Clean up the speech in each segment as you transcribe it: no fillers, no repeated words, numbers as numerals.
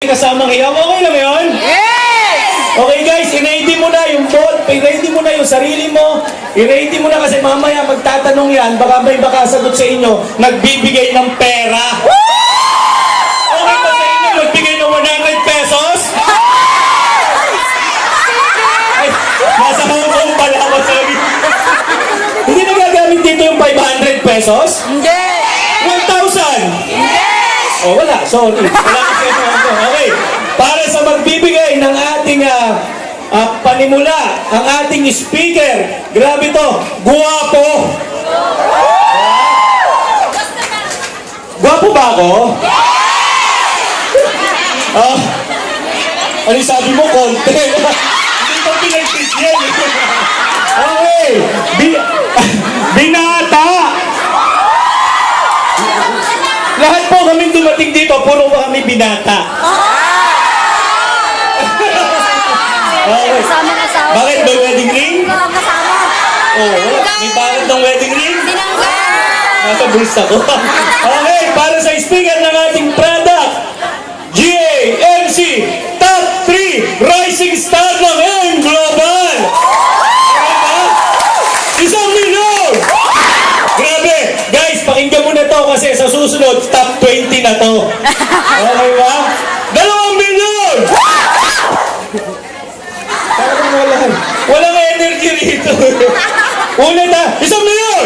Kasamang hiyaw. Okay lang yun? Yes! Okay guys, i-ready mo na yung ball, i-ready mo na yung sarili mo, i-ready mo na kasi mamaya magtatanong yan, baka may makasagot sa inyo, nagbibigay ng pera. Okay ba sa inyo, magbigay ng 100 pesos? Ay, nasa Hong Kong pala ako, sorry. Hindi nagagamit dito yung 500 pesos? Hindi! 1,000? Yes! Oh, wala, sorry. Wala kasi ito. Okay, para sa magbibigay ng ating panimula, ang ating speaker, grabe to, guwapo. Guwapo ba ako? Ano yung sabi mo? Konti. Hindi ko pinag-tip yan. Okay, binata. Lahat po kaming dumating dito, puro pa kami binata. Okay. Kasama ng asawa. Bakit? May wedding ring? Walang kasama. Oo, wala. May bakit ng wedding ring? Tinanggal. Nasa bulsa ko. Okay, para sa speaker ng ating product, GAMC Top 3 Rising Star ng M Global. Okay, 1 milyon! Grabe! Guys, pakinggan mo na to kasi sa susunod, top 20 na to. Okay ba? 2 milyon! Parang walang energy rito. Ulit ha, 1 milyon!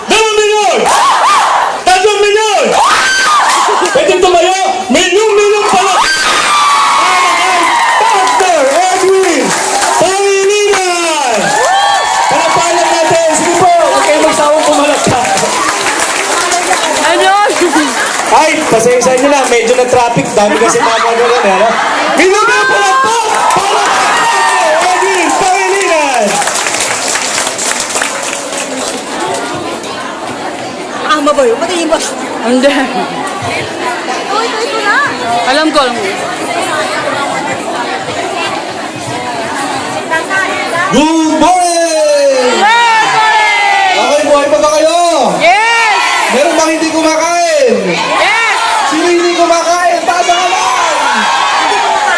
2 milyon! 3 milyon! Pwede tumayo? Milyon pala! Pastor Edwin Pangilinan! Palapalan natin! Sige po, huwag kayo magsawang pumalakpak. Ano? Ay, pasensya nyo lang, medyo na traffic, dami kasi mga gano'n eh. Milyon palakpak! Edwin Pangilinan! Ang babayo, pati yung boss. Hindi. Ito na. Alam ko. Good morning! Okay, buhay pa ba kayo? Yes! Meron bang hindi kumakain? Yes! Sino hindi kumakain? Taas ang kamay!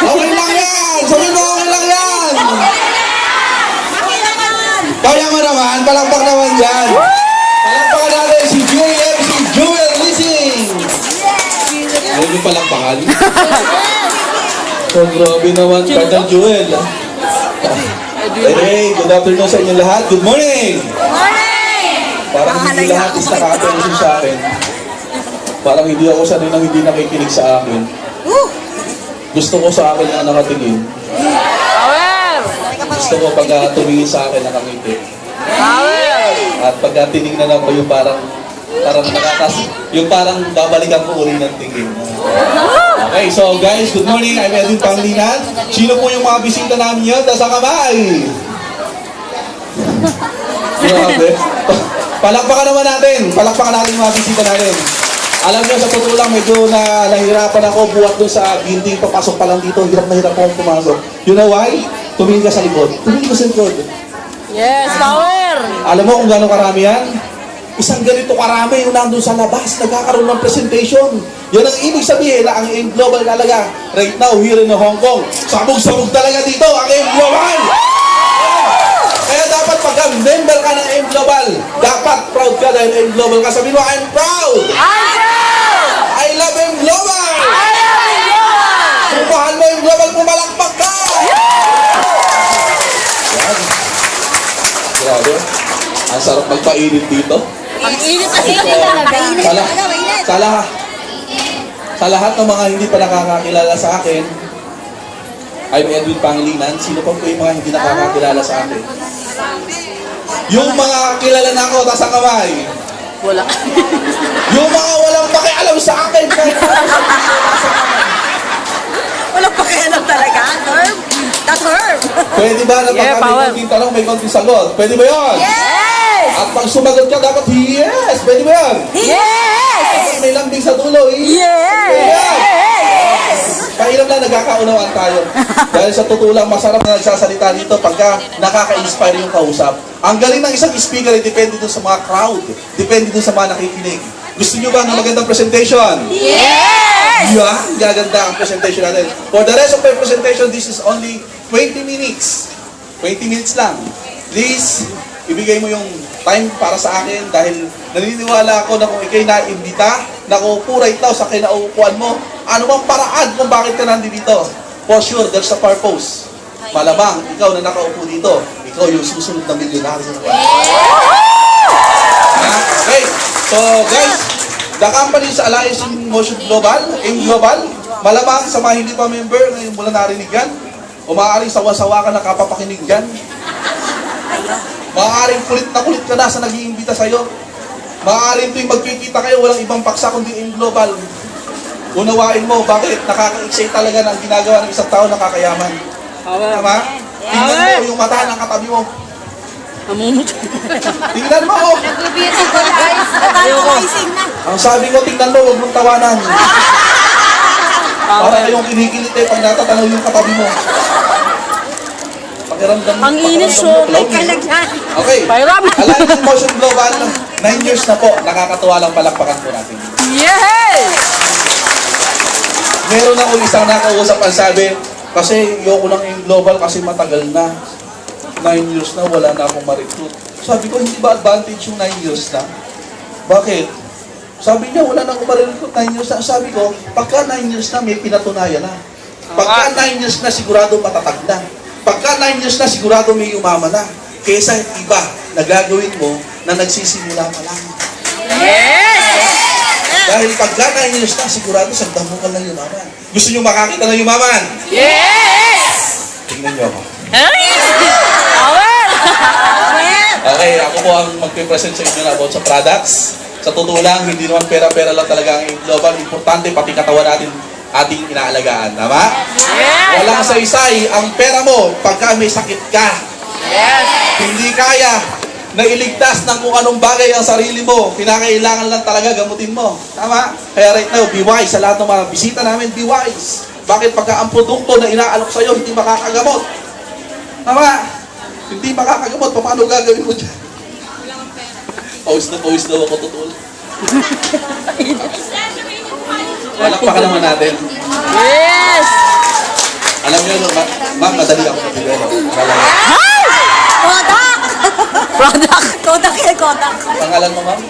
Okay lang yan! Sabi mo, okay lang yan! Kaya mo naman, palakpak naman dyan! Palakpakan natin si JMC Jewel Leasing! Ayaw niyo palakpakan? Oh, grabe naman, Cardinal Jewel. Hey, good afternoon sa inyo lahat. Good morning! Morning! Parang hindi lahat is nakaka-attention sa akin. Parang hindi ako sanay nang hindi nakikinig sa akin. Gusto ko sa akin na nakatingin. Power! Gusto ko pag tumingin sa akin nakangiti. Power! At pag tinignan ako yung parang yung parang babalikan ko uli ng tingin. Okay, so guys, good morning. I'm Edwin Pangilinan. Sino po yung mga bisita namin yun? Taas ang kamay! Grabe. Palakpakan naman natin. Palakpakan natin yung mga bisita natin. Alam nyo, sa totoo lang, medyo nahirapan ako buhat doon sa ginting. Papasok pa lang dito. Hirap na hirap akong pumasok. You know why? Tumingin ka sa likod. Tumingin ka sa likod. Yes, power! Alam mo kung gano'ng karami yan? Isang ganito karami yung nandun sa labas, nagkakaroon ng presentation. Yan ang ibig sabihin na ang M Global talaga, right now, here in Hong Kong, sabog-sabog talaga dito ang M Global! Kaya dapat pagka member ka ng M Global, dapat proud ka dahil M Global ka. Sabihin mo, I'm proud! I'm proud! I love M Global! I love you! Sumpahan mo M Global, pumalakpak ka! Yan. Grabe. Ang sarap magpainit dito. Ang init na talaga. Sa lahat ng mga hindi pa nakakakilala sa akin, I'm Edwin Pangilinan. Sino pa po yung mga hindi nakakakilala sa akin? Yung mga kilala na ako, taas ang kamay. Wala. Yung mga walang pakialam sa akin. Walang pakialam talaga. Herb? That's herb. Pwede ba na Yeah, pagka may power. konting tanong, may konting sagot? Pwede ba yun? Yes! At pag sumagot ka, dapat yes! Pwede ba yun? Yes! May lambing sa dulo, Yes! Pahiram lang, nagkakaunawaan tayo. Dahil sa totoo lang, masarap na nagsasalita dito pagka nakaka-inspire yung kausap. Ang galing ng isang speaker, depende dun sa mga crowd. Depende dun sa mga nakikinig. Gusto nyo ba ng magandang presentation? Yes! Yeah, gaganda ang presentation natin. For the rest of the presentation, this is only 20 minutes. 20 minutes lang. Please, ibigay mo yung time para sa akin dahil naniniwala ako na kung ikay naimbita, nakaupo right now sa kinaupuan mo, ano bang paraan kung bakit ka nandito? For sure, there's a purpose. Malamang, ikaw na nakaupo dito, ikaw yung susunod na milyonaryo. Okay, so guys, the company is Alliance in Motion Global, AIM Global. Malamang sa mga hindi pa member, ngayon mo lang narinig yan. O maaaring sawa-sawa ka na kapapakinig yan. Maaaring kulit ka na sa nag-iimbita sa'yo. Maaaring tuwing magkikita kayo, walang ibang paksa kundi AIM Global. Unawain mo, bakit? Nakaka-excite talaga ng ginagawa ng isang tao na kakayaman. Tama? Tingnan mo yung mata ng katabi mo. Tingnan mo! Nagbibiro ko guys. Nakaka-amazing na. Ang sabi ko, tingnan mo, huwag mong tawanan. Para kayong kinikilit pag natatanaw yung katabi mo. Pakiramdam Ang inis pakiramdam mo, so, may clown, eh. kalagyan. Okay. Pairam. Alliance in Motion Global, 9 years na po. Nakakatuwa lang palakpakan po natin. Yay! Meron ako isang nakausap ang sabi, kasi yoko lang yung global kasi matagal na. 9 years na, wala na akong ma-recruit. Sabi ko, hindi ba advantage yung 9 years na? Bakit? Sabi niya, wala na akong ma-recruit 9 years na. Sabi ko, pagka 9 years na, may pinatunayan na. Pagka 9 years na, sigurado matatag na. Pagka 9 years na, sigurado may umama na. Kesa iba na gagawin mo na nagsisimula pa lang. Yes! Dahil pagka 9 years na, sigurado sagdamo ka lang yumaman. Gusto niyo makakita ng yumaman? Yes! Tingnan niyo ako. Awel! Okay, ako po ang magpipresent sa inyo na about sa products. Sa totoo lang, hindi naman pera-pera lang talaga ang global. Importante, pati katawan natin ating inaalagaan. Tama? Yes! Walang saysay ang pera mo pagka may sakit ka. Yes! Hindi kaya na iligtas ng kung anong bagay ang sarili mo. Kinakailangan lang talaga gamutin mo. Tama? Kaya right now, be wise. Sa lahat ng mga bisita namin, be wise. Bakit pagka ang produkto na inaalok sa'yo, hindi makakagamot? Tama? Hindi makakagamot. Paano gagawin mo dyan? Pawis na ako tutulog. Walakpakan naman natin. Yes! Alam niyo, ma'am, madali ako kapilero. Kodak! Kodak! Kodak yan, Kodak. Pangalan mo, ma'am?